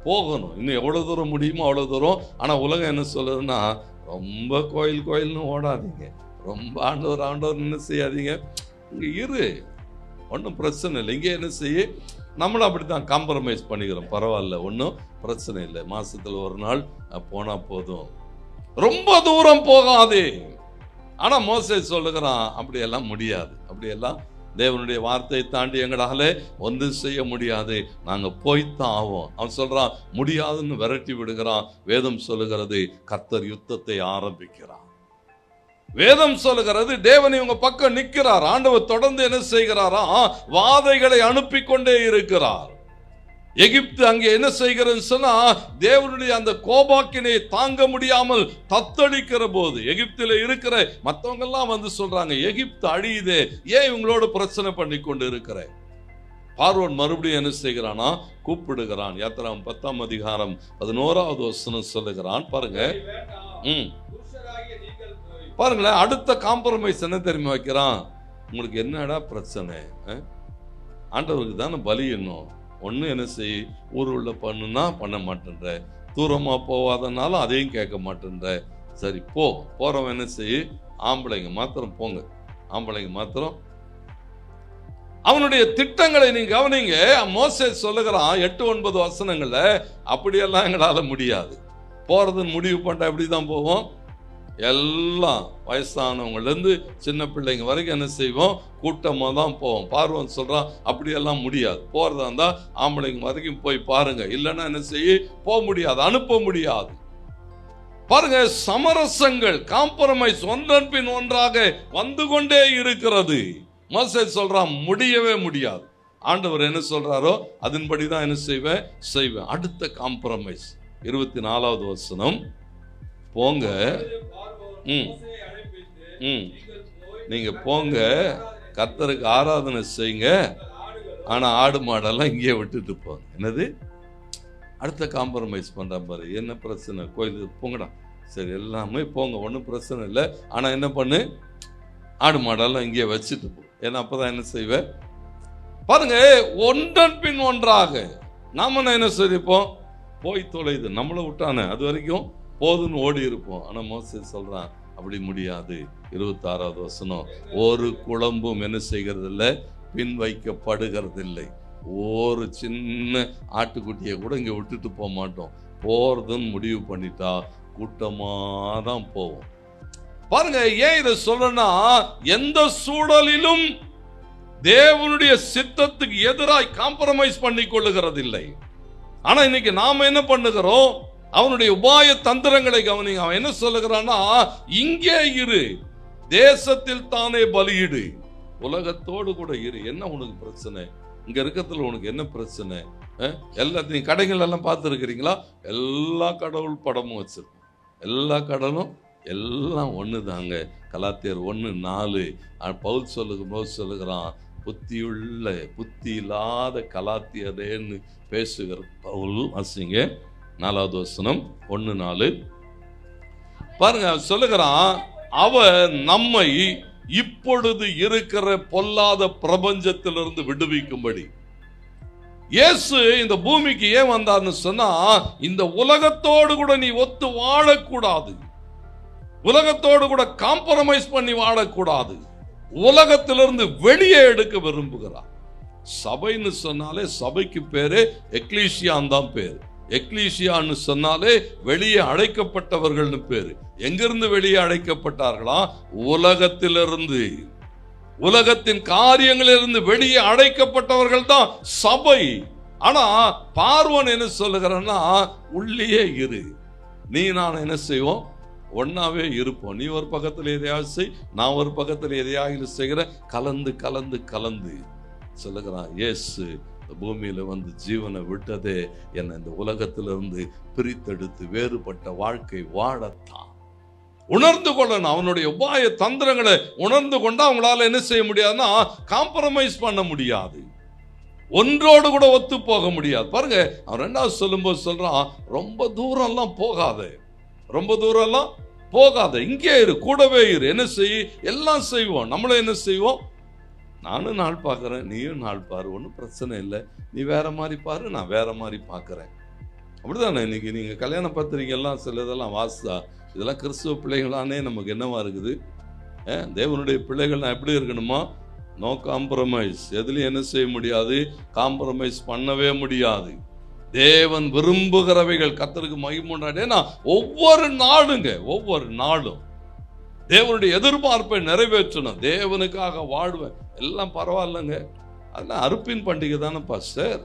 Speaker 1: போகணும். இன்னும் எவ்வளவு தூரம் முடியுமோ அவ்வளவு தூரம். ஆனா உலகம் என்ன சொல்லுதுன்னா, ரொம்ப கோயில்னு ஓடாதீங்க, ரொம்ப ஆண்டவர் என்ன செய்யாதீங்க, இங்க இரு, ஒன்றும் பிரச்சனை இல்லை. இங்கே என்ன செய்ய, நம்மளும் அப்படித்தான் காம்ப்ரமைஸ் பண்ணிக்கிறோம், பரவாயில்ல, ஒன்றும் பிரச்சனை இல்லை, மாசத்துல ஒரு நாள் போனா போதும், ரொம்ப தூரம் போகாதே. ஆனா மோசே சொல்லுகிறான், அப்படியெல்லாம் முடியாது, அப்படியெல்லாம் தேவனுடைய வார்த்தையை தாண்டி எங்களால ஒன்றும் செய்ய முடியாது, நாங்க போய்த்தான் ஆவோம். அவன் சொல்றான், முடியாதுன்னு விரட்டி விடுகிறான். வேதம் சொல்லுகிறது, கர்த்தர் யுத்தத்தை ஆரம்பிக்கிறார். வேதம் சொல்லுகிறது, தேவன் இவங்க பக்கம் நிற்கிறார். ஆண்டவர் தொடர்ந்து என்ன செய்கிறாரா? வாதைகளை அனுப்பி கொண்டே இருக்கிறார். எகிப்து அங்கே என்ன செய்கிறது சொன்னா, தேவனுடைய அந்த கோபாக்கினை தாங்க முடியாமல் தத்தளிக்கிற போது, எகிப்தில் இருக்கிற மற்றவங்க எல்லாம் சொல்றாங்க, எகிப்து அழியுதே, ஏன் இவங்களோட பிரச்சனை பண்ணி கொண்டு இருக்கிற? பார்வோன் மறுபடியும் என்ன செய்கிறானா? கூப்பிடுகிறான். யாத்திராகமம் 10ஆம் அதிகாரம் 11வது வசனம் சொல்லுகிறான். பாருங்க, பாருங்களேன், அடுத்த காம்ப்ரமைஸ் என்ன தெரியுமா வைக்கிறான்? உங்களுக்கு என்னடா பிரச்சனை? ஆண்டவருக்கு தானே பலி. இன்னும் ஒன்று என்ன செய், ஊர் உள்ள பண்ணுனா பண்ண மாட்டேன்ற, தூரமாக போவாதனாலும் அதையும் கேட்க மாட்டேன்ற. சரி போகிறவன் என்ன செய், ஆம்பளைங்க மாத்திரம் போங்க, ஆம்பளைங்க மாத்திரம். அவனுடைய திட்டங்களை நீங்க கவனிங்க. மோசே சொல்லுகிறான் 8-9 வசனங்கள்ல, அப்படியெல்லாம் எங்களால் முடியாது, போறதுன்னு முடிவு பண்ணா எப்படிதான் போவோம்? எல்லாம் வயசானவங்கலேருந்து சின்ன பிள்ளைங்க வரைக்கும் என்ன செய்வோம்? கூட்டமாக தான் போவோம். பார்வன் சொல்கிறான், அப்படியெல்லாம் முடியாது, போகிறதா இருந்தால் ஆம்பளைங்க வரைக்கும் போய் பாருங்க, இல்லைன்னா என்ன செய்ய போக முடியாது, அனுப்ப முடியாது. பாருங்க, சமரசங்கள், காம்ப்ரமைஸ் ஒன்றன் பின் ஒன்றாக வந்து கொண்டே இருக்கிறது. மோசே சொல்றான், முடியவே முடியாது. ஆண்டவர் என்ன சொல்றாரோ அதன்படி தான் என்ன செய்வேன். அடுத்த காம்ப்ரமைஸ் 24வது வசனம், போங்க, நீங்க போங்க, கர்த்தருக்கு ஆராதனை செய்யுங்க, ஆனா ஆடு மாடெல்லாம் இங்கே விட்டுட்டு போங்க. என்னது? அடுத்த காம்ப்ரமைஸ் பண்ற பாரு. என்ன பிரச்சனை? கோயிலுக்கு போங்கடா, சரி எல்லாமே போங்க, ஒன்றும் பிரச்சனை இல்லை, ஆனா என்ன பண்ணு, ஆடு மாடெல்லாம் இங்கே வச்சுட்டு போ. ஏன்னா அப்பதான் என்ன செய்வேன். பாருங்க, ஒன்றன் பின் ஒன்றாக நாம என்ன செய்திருப்போம்? போய் தொலைது, நம்மளை விட்டானே அது வரைக்கும் போதுன்னு ஓடி இருப்போம். ஆனா மோசே சொல்றான், அப்படி முடியாது. 26வது வசனம், ஒரு குழம்பும் என்ன செய்கிறது இல்லை, பின் வைக்கப்படுகிறது இல்லை. ஒரு சின்ன ஆட்டுக்குட்டியை கூட இங்க விட்டுட்டு போக மாட்டோம். போறதுன்னு முடிவு பண்ணிட்டா கூட்டமாதான் போவோம். பாருங்க, ஏன் இதை சொல்றேன்னா, எந்த சூழலிலும் தேவனுடைய சித்தத்துக்கு எதிராய் காம்ப்ரமைஸ் பண்ணி கொள்ளுகிறது இல்லை. ஆனா இன்னைக்கு நாம என்ன பண்ணுகிறோம்? அவனுடைய உபாய தந்திரங்களை கவனிங்க. அவன் என்ன சொல்லுகிறான்னா, இங்கே இரு, தேசத்தில் தானே பலியிடு. உலகத்தோடு கூட இரு. என்ன உனக்கு பிரச்சனை? இங்க இருக்கிறதுல உனக்கு என்ன பிரச்சனை? எல்லாத்தையும் கடைகள் எல்லாம் பார்த்துருக்கிறீங்களா? எல்லா கடவுள் படமும் வச்சிருக்கோம். எல்லா கடலும் எல்லாம் ஒன்று தாங்க. கலாத்தியர் 1:4 பவுல் சொல்லுகிறான், புத்தி இல்லாத கலாத்தியரேன்னு பேசுகிற பவுல். வாசிங்க 4வது வசனம் 1:4 பாருங்க. சொல்லுகிறான், அவர் நம்மை இப்பொழுது இருக்கிற பொல்லாத பிரபஞ்சத்திலிருந்து விடுவிக்கும்படி. இயேசு இந்த பூமிக்கு ஏன் வந்தார்னு சொன்னா, இந்த உலகத்தோடு கூட நீ ஒத்து வாழக்கூடாது, உலகத்தோடு கூட காம்ப்ரமைஸ் பண்ணி வாழக்கூடாது, உலகத்திலிருந்து வெளியே எடுக்க விரும்புகிறார். சபைன்னு சொன்னாலே சபைக்கு பேரு எக்லீசியான் தான் பேரு. எக்லீசியான்னு சொன்னாலே வெளியே அழைக்கப்பட்டவர்கள்னு பேரு. எங்கிருந்து வெளியே அழைக்கப்பட்டார்களா? உலகத்திலிருந்து, உலகத்தின் காரியங்களிலிருந்து வெளியே அழைக்கப்பட்டவர்கள் தான் சபை. ஆனா பார்வன் என்ன சொல்லுகிறன்னா, உள்ளே இரு, நீ நான் என்ன செய்வோம்? ஒன்னாவே இருப்போம். நீ ஒரு பக்கத்தில் எதையாவது செய், நான் ஒரு பக்கத்தில் எதையாவது செய்கிற, கலந்து கலந்து கலந்து சொல்லுகிறான். இயேசு பூமியில வந்து ஜீவனை விட்டதே என்ன இந்த உலகத்திலிருந்து பிரித்தெடுத்து வேறுபட்ட வாழ்க்கை வாழத்தான். உணர்ந்து கொள்ளணும். அவனுடைய உபாய தந்திரங்களை உணர்ந்து கொண்டா அவங்களால என்ன செய்ய முடியாதுன்னா, காம்ப்ரமைஸ் பண்ண முடியாது, ஒன்றோடு கூட ஒத்து போக முடியாது. பாருங்க, அவன் 2வது சொல்லும்போது சொல்றான், ரொம்ப தூரம் எல்லாம் போகாத, ரொம்ப தூரம் எல்லாம் போகாத, இங்கே இரு, கூடவே இரு. என்ன செய்? எல்லாம் செய்வோம். நம்மளும் என்ன செய்வோம்? நானும் நாள் பார்க்குறேன், நீயும் நாள் பாரு, ஒன்றும் பிரச்சனை இல்லை. நீ வேற மாதிரி பாரு, நான் வேற மாதிரி பார்க்குறேன். அப்படிதானே? இன்னைக்கு நீங்கள் கல்யாண பத்திரிகைலாம் சில இதெல்லாம் வாசித்தா, இதெல்லாம் கிறிஸ்துவ பிள்ளைகளானே நமக்கு என்னவா இருக்குது? தேவனுடைய பிள்ளைகள் நான் எப்படி இருக்கணுமா? No compromise. எதுலையும் என்ன செய்ய முடியாது? காம்ப்ரமைஸ் பண்ணவே முடியாது. தேவன் விரும்புகிறவைகள் கர்த்தருக்கு மகிமை உண்டானேன்னா ஒவ்வொரு நாளுங்க, ஒவ்வொரு நாளும் தேவனுடைய எதிர்பார்ப்பை நிறைவேற்றணும். தேவனுக்காக வாழ்வேன், எல்லாம் பரவாயில்லைங்க. அதெல்லாம் அறுப்பின் பண்டிகை தானே பாஸ்டர்.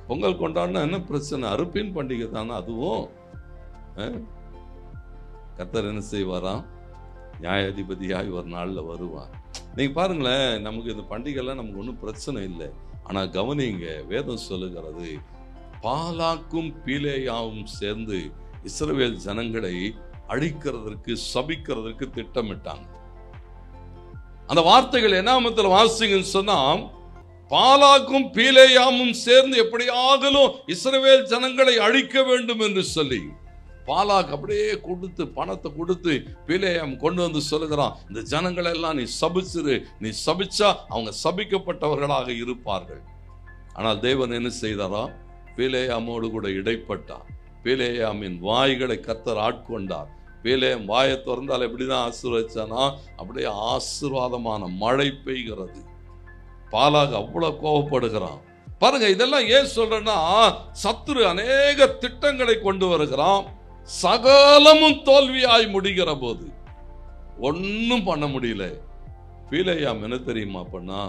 Speaker 1: பொங்கல் கொண்டாடினா என்ன பிரச்சனை? அறுப்பின் பண்டிகை தானே அதுவும். கர்த்தர் என்ன செய்வாராம்? நியாயாதிபதியாய் ஒரு நாளில் வருவார். நீங்க பாருங்களேன், நமக்கு இந்த பண்டிகைலாம் நமக்கு ஒன்றும் பிரச்சனை இல்லை. ஆனா கவனிங்க, வேதம் சொல்லுகிறது, பாலாக்கும் பீலேயாவும் சேர்ந்து இஸ்ரவேல் ஜனங்களை அழிக்கிறதற்கு, சபிக்கிறதற்கு திட்டமிட்டாங்க. அந்த வார்த்தைகள் என்னாமத்தில் வாசிங்கன்னு சொன்னா, பாலாக்கும் பீலேயாமும் சேர்ந்து எப்படியாகலும் இஸ்ரவேல் ஜனங்களை அழிக்க வேண்டும் என்று சொல்லி, பாலாக் அப்படியே கொடுத்து பணத்தை கொடுத்து பீலேயாம் கொண்டு வந்து சொல்லுகிறான், இந்த ஜனங்களை எல்லாம் நீ சபிச்சிரு, நீ சபிச்சா அவங்க சபிக்கப்பட்டவர்களாக இருப்பார்கள். ஆனால் தேவன் என்ன செய்தாரா? பீலேயாமோடு கூட இடைப்பட்டார். பீலேயாமின் வாய்களை கர்த்தர் ஆட்கொண்டார். பீலேயாம் வாயை திறந்தால் எப்படிதான் ஆசீர்வதிச்சானா, அப்படியே ஆசீர்வாதமான மழை பெய்கிறது. பாலாக அவ்வளவு கோபப்படுகிறான். பாருங்க, இதெல்லாம் ஏன் சொல்றேன்னா, சத்துரு அநேக திட்டங்களை கொண்டு வருகிறான். சகலமும் தோல்வியாய் முடிகிற போது ஒன்னும் பண்ண முடியல. பீலேயாம் என்ன தெரியுமா பண்ணா?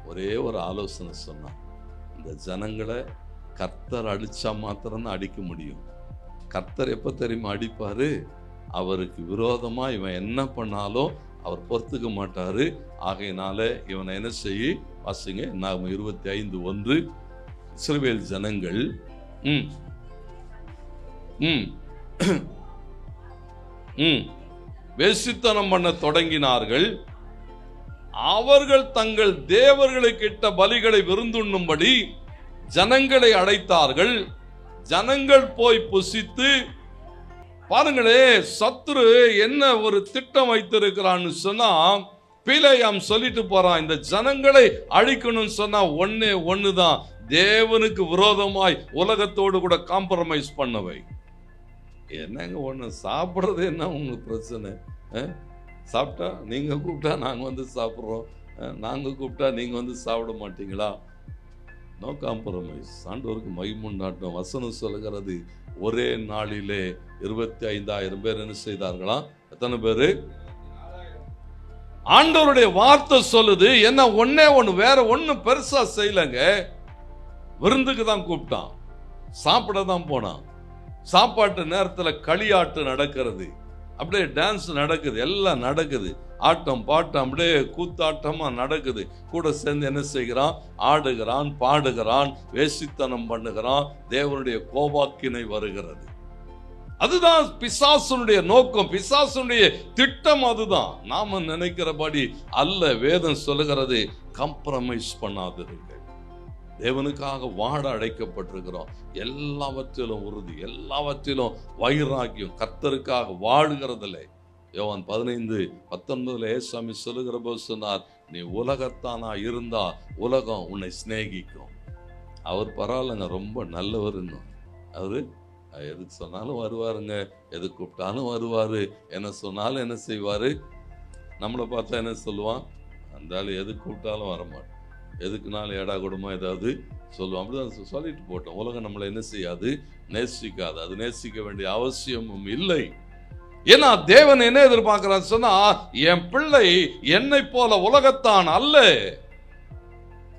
Speaker 1: ஒரே ஒரு ஆலோசனை சொன்னான், இந்த ஜனங்களை கர்த்தர் அடிச்சா மாத்திரம்தான் அடிக்க முடியும். கர்த்தர் எப்ப தெரியுமா அடிப்பாரு? அவருக்கு விரோதமா இவன் என்ன பண்ணாலும் அவர் பொறுத்துக்க மாட்டாரு. ஆகையினால இவனை என்ன செய்ய வாசிங்க, நாம 25:1 இஸ்ரவேல் ஜனங்கள் வேசித்தனம் பண்ண தொடங்கினார்கள். அவர்கள் தங்கள் தேவர்களுக்கு இட்ட பலிகளை விருந்துண்ணும்படி ஜனங்களை அழைத்தார்கள். ஜனங்கள் போய் புசித்து, பாருங்களே சத்துரு என்ன ஒரு திட்டம் வைத்திருக்கிறான்னு சொன்னா, பீலேயாம் சொல்லிட்டு போறான், இந்த ஜனங்களை அழிக்கணும்னு சொன்னா ஒன்னே ஒண்ணுதான், தேவனுக்கு விரோதமாய் உலகத்தோடு கூட காம்ப்ரமைஸ் பண்ணவை. என்னங்க ஒண்ணு சாப்பிட்றது என்ன உங்களுக்கு பிரச்சனை? சாப்பிட்டா நீங்க கூப்பிட்டா நாங்க வந்து சாப்பிட்றோம், நாங்க கூப்பிட்டா நீங்க வந்து சாப்பிட மாட்டீங்களா? No compromise. ஆண்டவருக்கு மகிமுண்டாட்டம். வசனம் சொல்லுகிறது, ஒரே நாளிலே 25,000 பேர் என்ன செய்தார்களா? எத்தனை பேரு? ஆண்டவருடைய வார்த்தை சொல்லுது, என்ன ஒன்னே ஒண்ணு, வேற ஒன்னும் பெருசா செய்யலங்க. விருந்துக்கு தான் கூப்பிட்டான், சாப்பிட தான் போனான். சாப்பாட்டு நேரத்தில் களியாட்டு நடக்கிறது, அப்படியே டான்ஸ் நடக்குது, எல்லாம் நடக்குது. ஆட்டம் பாட்டம் அப்படியே கூத்தாட்டமா நடக்குது. கூட சேர்ந்து என்ன செய்கிறான்? ஆடுகிறான், பாடுகிறான், வேசித்தனம் பண்ணுகிறான். தேவனுடைய கோபாக்கினை வருகிறது. அதுதான் பிசாசுனுடைய நோக்கம், பிசாசுனுடைய திட்டம். அதுதான். நாம நினைக்கிறபடி அல்ல. வேதம் சொல்லுகிறது, கம்ப்ரமைஸ் பண்ணாதிருங்கள். தேவனுக்காக வாழ அழைக்கப்பட்டிருக்கிறோம். எல்லாவற்றிலும் உறுதி, எல்லாவற்றிலும் வைராக்கியம், கர்த்தருக்காக வாழ்கிறதில்லை. யோவான் 15:19 ஏசாமி சொல்லுகிற போது சொன்னார், நீ உலகத்தானா இருந்தா உலகம் உன்னை சிநேகிக்கும். அவர் பரவாயில்லைங்க, ரொம்ப நல்லவர். அவரு எதுக்கு சொன்னாலும் வருவாருங்க, எது கூப்பிட்டாலும் வருவாரு, என்ன சொன்னாலும் என்ன செய்வாரு. நம்மளை பார்த்தா என்ன சொல்லுவான்? அந்த ஆள் எது கூப்பிட்டாலும் வரமாட்டோம், எதுக்குனாலும் ஏடா கூடமா ஏதாவது சொல்லுவோம். அப்படிதான் சொல்லிட்டு போட்டோம். உலகம் நம்மளை என்ன செய்யாது? நேசிக்காது. அது நேசிக்க வேண்டிய அவசியமும் இல்லை. ஏன்னா தேவன் என்ன எதிர்பார்க்கிறான்னு சொன்னா, என் பிள்ளை என்னை போல உலகத்தான் அல்ல.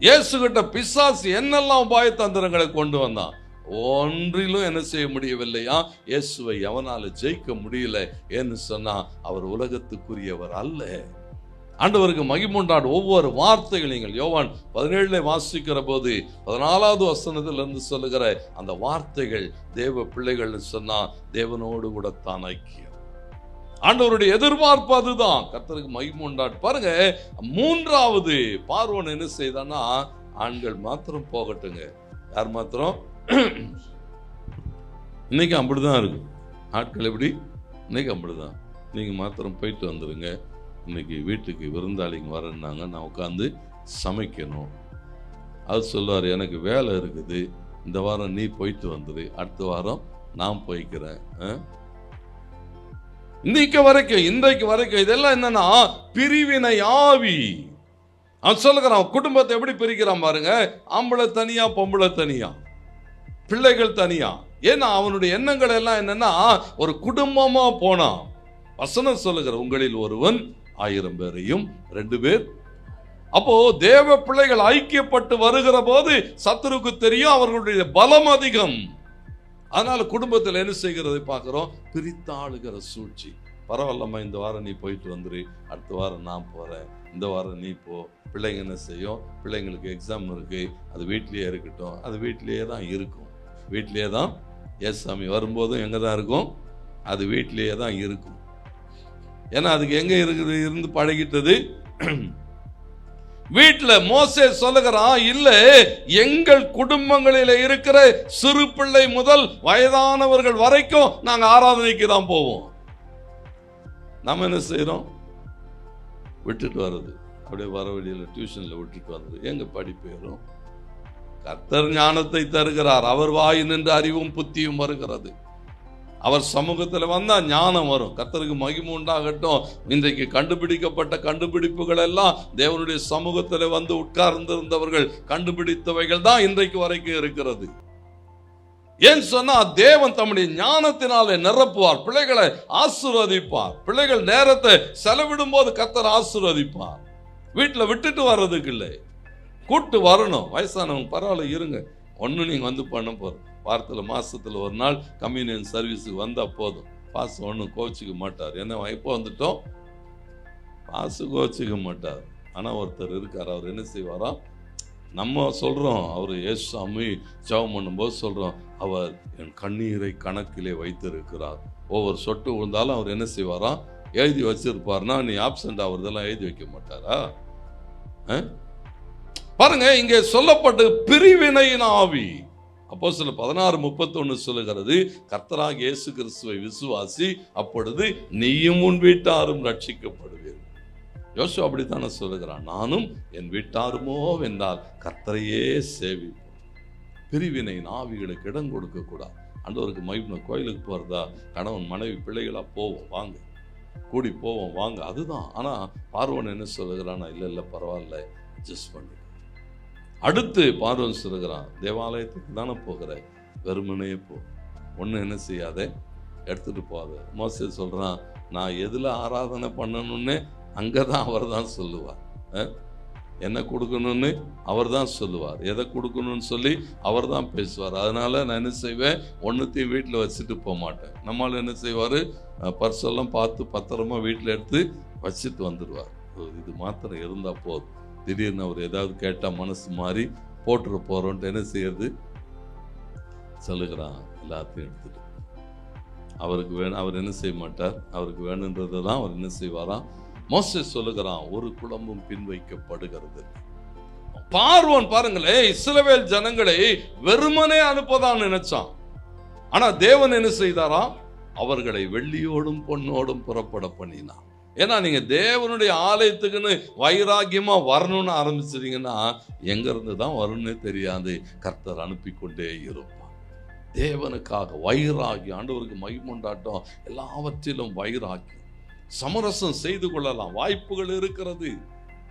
Speaker 1: இயேசு கிட்ட பிசாசு என்னெல்லாம் உபாயத்தந்திரங்களை கொண்டு வந்தான், ஒன்றிலும் என்ன செய்ய முடியவில்லையா? இயேசுவை எவனால ஜெயிக்க முடியல. ஏன்னு சொன்னா, அவர் உலகத்துக்குரியவர் அல்ல. ஆண்டவருக்கு மகிமுண்டாடு. ஒவ்வொரு வார்த்தைகள் நீங்கள் யோவான் 17 வாசிக்கிற போது 14வது வசனத்திலிருந்து சொல்லுகிற அந்த வார்த்தைகள் தேவ பிள்ளைகள் சொன்னா தேவனோடு கூட தான் ஐக்கியம். ஆண்டவருடைய எதிர்பார்ப்பு அதுதான். கர்த்தருக்கு மகிமுண்டாடு. பாருங்க, 3வது பார்வோன் என்ன செய்தான்னா, ஆண்கள் மாத்திரம் போகட்டுங்க. யார் மாத்திரம்? இன்னைக்கு அப்படிதான் இருக்கு. ஆட்கள் எப்படி? இன்னைக்கு அப்படிதான். நீங்க மாத்திரம் போயிட்டு வந்துருங்க. இன்னைக்கு வீட்டுக்கு விருந்தாளிங்க வரேன்னாங்க, நான் உட்காந்து சமைக்கணும். அது சொல்லுவார், எனக்கு வேலை இருக்குது, இந்த வாரம் நீ போயிட்டு வந்துரு, அடுத்த வாரம் நான் போய்க்கிறேன். இன்றைக்கு வரைக்கும் இதெல்லாம் என்னன்னா பிரிவினை ஆவி. அவன் சொல்லுகிறான், குடும்பத்தை எப்படி பிரிக்கிறான் பாருங்க. ஆம்பளை தனியா, பொம்பளை தனியா, பிள்ளைகள் தனியா. ஏன்னா அவனுடைய எண்ணங்கள் எல்லாம் என்னன்னா ஒரு குடும்பமா போனான். வசனம் சொல்லுகிற, உங்களில் ஒருவன் 1000 பேரையும் 2 பேர். அப்போ தேவ பிள்ளைகள் ஐக்கியப்பட்டு வருகிற போது சத்துருக்கு தெரியும் அவர்களுடைய பலம் அதிகம். அதனால குடும்பத்தில் என்ன செய்கிறதை பார்க்கிறோம்? பிரித்தாளுகிற சூழ்ச்சி. பரவாயில்லம்மா, இந்த வாரம் நீ போயிட்டு வந்துரு, அடுத்த வாரம் நான் போறேன், இந்த வாரம் நீ போ. பிள்ளைங்க என்ன செய்யும்? பிள்ளைங்களுக்கு எக்ஸாம் இருக்கு, அது வீட்லயே இருக்கட்டும். அது வீட்லயே தான் இருக்கும். வீட்லயே தான். எஸ் சாமி வரும்போதும் எங்க தான் இருக்கும்? அது வீட்லயே தான் இருக்கும். ஏன்னா அதுக்கு எங்க இருக்குது? இருந்து பழகிட்டது வீட்டுல. மோசே சொல்லுகிறான், இல்ல, எங்கள் குடும்பங்களில் இருக்கிற சிறு பிள்ளை முதல் வயதானவர்கள் வரைக்கும் நாங்க ஆராதனைக்கு தான் போவோம். நம்ம என்ன செய்யறோம்? விட்டுட்டு வர்றது. அப்படியே வர வழியில டியூஷன்ல விட்டுட்டு வர்றது. எங்க படிப்பேறும்? கர்த்தர் ஞானத்தை தருகிறார். அவர் வாய் நின்று அறிவும் புத்தியும் வருகிறது. அவர் சமூகத்தில் வந்தா ஞானம் வரும். கர்த்தருக்கு மகிமை உண்டாகட்டும். இன்றைக்கு கண்டுபிடிக்கப்பட்ட கண்டுபிடிப்புகள் எல்லாம் தேவனுடைய சமூகத்தில் வந்து உட்கார்ந்திருந்தவர்கள் கண்டுபிடித்தவைகள் தான் இன்றைக்கு வரைக்கும் இருக்கிறது. ஏன் சொன்னா, தேவன் தம்முடைய ஞானத்தினாலே நிரப்புவார், பிள்ளைகளை ஆசீர்வதிப்பார். பிள்ளைகள் நேரத்தை செலவிடும் போது கர்த்தர் ஆசீர்வதிப்பார். வீட்டுல விட்டுட்டு வர்றதுக்கு இல்லை, கூட்டு வரணும். வயசானவங்க பரவாயில்ல இருங்க, ஒண்ணு நீங்க வந்து பண்ண போறோம். வாரத்தில் மாசத்துல ஒரு நாள் கம்யூனியன் சர்வீஸுக்கு வந்தா போதும். பாஸ் ஒன்றும் கோச்சிக்க மாட்டார். என்ன எப்போ வந்துட்டோம்? பாசு கோச்சிக்க மாட்டார். ஆனா ஒருத்தர் இருக்கார், அவர் என்ன செய்வாரா? நம்ம சொல்றோம், அவர் ஏசாமி ஜெபம் பண்ணும்போது சொல்றோம், அவர் என் கண்ணீரை கணக்கிலே வைத்திருக்கிறார். ஒவ்வொரு சொட்டு விழுந்தாலும் அவர் என்ன செய்வாரா? எழுதி வச்சிருப்பார்னா, நீ ஆப்சண்ட் ஆகுறதெல்லாம் எழுதி வைக்க மாட்டாரா? பாருங்க, இங்கே சொல்லப்பட்ட பிரிவினையின் ஆவி. அப்போஸ்தலர் 16:31 சொல்லுகிறது, கர்த்தராகிய இயேசு கிறிஸ்துவை விசுவாசி, அப்பொழுது நீயும் உன் வீட்டாரும் ரட்சிக்கப்படுவீர்கள். யோசுவா அப்படித்தானே சொல்லுகிறான், நானும் என் வீட்டாருமோ என்றால் கர்த்தரையே சேவிப்போம். பிரிவினையின் ஆவிகளுக்கு இடம் கொடுக்க கூடாது. ஆண்டவருக்கு மகிமை. கோயிலுக்கு போறதா, கணவன் மனைவி பிள்ளைகளா போவோம், வாங்க, கூடி போவோம், வாங்க, அதுதான். ஆனா பார்வோன் என்ன சொல்லுகிறானா, இல்ல பரவாயில்ல, அட்ஜஸ்ட் பண்ணி. அடுத்து பார்வன் சொல்லுகிறான், தேவாலயத்துக்கு தானே போகிற, வெறுமனே போ, ஒண்ணு என்ன செய்யாத, எடுத்துட்டு போகாத. மோசே சொல்றான், நான் எதுல ஆராதனை பண்ணணும்னு அங்கதான் அவர் தான் சொல்லுவார். என்ன கொடுக்கணும்னு அவர் தான் சொல்லுவார், எதை கொடுக்கணும்னு சொல்லி அவர் தான் பேசுவார். அதனால நான் என்ன செய்வேன், ஒன்றுத்தையும் வீட்டில் வச்சுட்டு போக மாட்டேன். நம்மளால் என்ன செய்வார், பர்ஸெல்லாம் பார்த்து பத்திரமா வீட்டில் எடுத்து வச்சுட்டு வந்துடுவார். இது மாத்திரம் இருந்தால் போதும். திடீர்னு அவர் ஏதாவது கேட்டால் மனசு மாறி போட்டுற போகிறோன்ட்டு என்ன செய்யறது, சொல்லுகிறான் எல்லாத்தையும் எடுத்துட்டு. அவருக்கு வேணும், அவர் என்ன செய்ய மாட்டார், அவருக்கு வேணுன்றதை தான் அவர் என்ன செய்வாராம். மோசே சொல்லுகிறான், ஒரு குளமும் பின்வைக்கப்படுகிறது. பார்வோன் பாருங்களே, இஸ்ரவேல் ஜனங்களை வெறுமனே அனுப்பதான் நினைச்சான். ஆனா தேவன் என்ன செய்தாராம், அவர்களை வெள்ளியோடும் பொன்னோடும் புறப்பட பண்ணினான். ஏன்னா நீங்க தேவனுடைய ஆலயத்துக்குன்னு வைராக்கியமா வரணும்னு ஆரம்பிச்சிட்டீங்கன்னா எங்க இருந்து தான் வரணும்னே தெரியாது. கர்த்தர் அனுப்பி கொண்டே இருப்பார். தேவனுக்காக வைராகியம், ஆண்டவருக்கு மகிமுண்டாட்டம், எல்லாவற்றிலும் வைராகியம். சமரசம் செய்து கொள்ளலாம், வாய்ப்புகள் இருக்கிறது.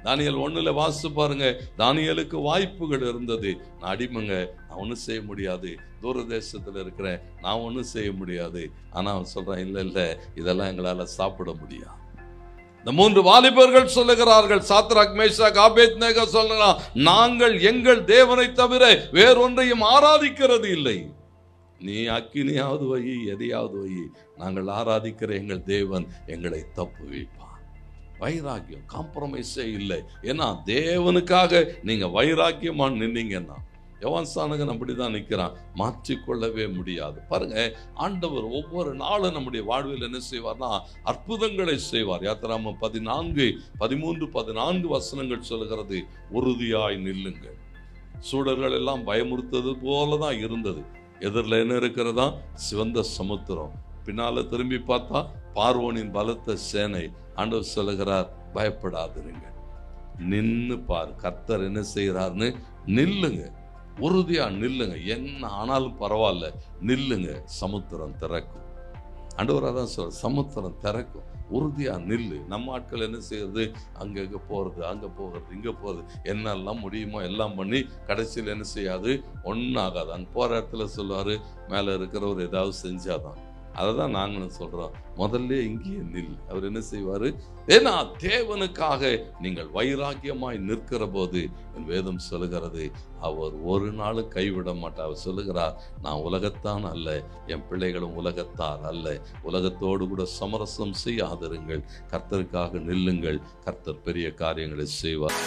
Speaker 1: தானியேல் 1 வாசித்து பாருங்க, தானியேலுக்கு வாய்ப்புகள் இருந்தது. நான் அடிமைங்க, நான் ஒன்றும் செய்ய முடியாது, தூரதேசத்தில் இருக்கிறேன், நான் ஒன்றும் செய்ய முடியாது. ஆனால் அவன் சொல்றான், இல்லை இல்லை, இதெல்லாம் எங்களால் சாப்பிட முடியாது. இந்த 3 வாலிபர்கள் சொல்லுகிறார்கள், சாத்ராக் மேஷாக் ஆபேத்நேகோ சொல்லுகிறான், நாங்கள் எங்கள் தேவனை தவிர வேறொன்றையும் ஆராதிக்கிறது இல்லை. நீ அக்கினியாவது வை, எதையாவது வை, நாங்கள் ஆராதிக்கிற எங்கள் தேவன் எங்களை தப்புவிப்பார். வைராக்கியம், காம்ப்ரமைஸே இல்லை. ஏன்னா தேவனுக்காக நீங்க வைராக்கியமா நின்னீங்கன்னா, யோவான் ஸ்நானகன் அப்படிதான் நிற்கிறான், மாற்றிக்கொள்ளவே முடியாது. பாருங்க, ஆண்டவர் ஒவ்வொரு நாளும் நம்முடைய வாழ்வில் என்ன செய்வார்னா அற்புதங்களை செய்வார். யாத்திராகமம் 14, 13, 14 வசனங்கள் சொல்லுகிறது, உறுதியாய் நில்லுங்கள். சூடர்கள் எல்லாம் பயமுறுத்தது போலதான் இருந்தது. எதிரில் என்ன இருக்கிறதா, சிவந்த சமுத்திரம். பின்னால திரும்பி பார்த்தா பார்வோனின் பலத்த சேனை. ஆண்டவர் சொல்லுகிறார், பயப்படாதிருங்க, நின்னு பாரு, கர்த்தர் என்ன செய்கிறார்னு நில்லுங்க, உறுதியா நில்லுங்க, என்ன ஆனாலும் பரவாயில்ல, நில்லுங்க, சமுத்திரம் திறக்கும். ஆண்டவர் அதான் சொல்ற, சமுத்திரம் திறக்கும், உறுதியா நில்லு. நம்ம ஆட்கள் என்ன செய்யறது, அங்க போறது, அங்க போகிறது, இங்க போறது, என்னெல்லாம் முடியுமோ எல்லாம் பண்ணி கடைசியில் என்ன செய்யாது, ஒன்றும் ஆகாது. அங்கே போற இடத்துல சொல்லுவாரு, மேல இருக்கிறவர் ஏதாவது செஞ்சாதான். அதை தான் நாங்களும் சொல்றோம், முதல்ல இங்கேயே நில். அவர் என்ன செய்வாரு, ஏன்னா தேவனுக்காக நீங்கள் வைராக்கியமாய் நிற்கிற போது என் வேதம் சொல்லுகிறது, அவர் ஒரு நாள் கைவிட மாட்டார். அவர் சொல்லுகிறார், நான் உலகத்தான் அல்ல, என் பிள்ளைகளும் உலகத்தார் அல்ல. உலகத்தோடு கூட சமரசம் செய்யாதிருங்கள், கர்த்தருக்காக நில்லுங்கள், கர்த்தர் பெரிய காரியங்களை செய்வார்.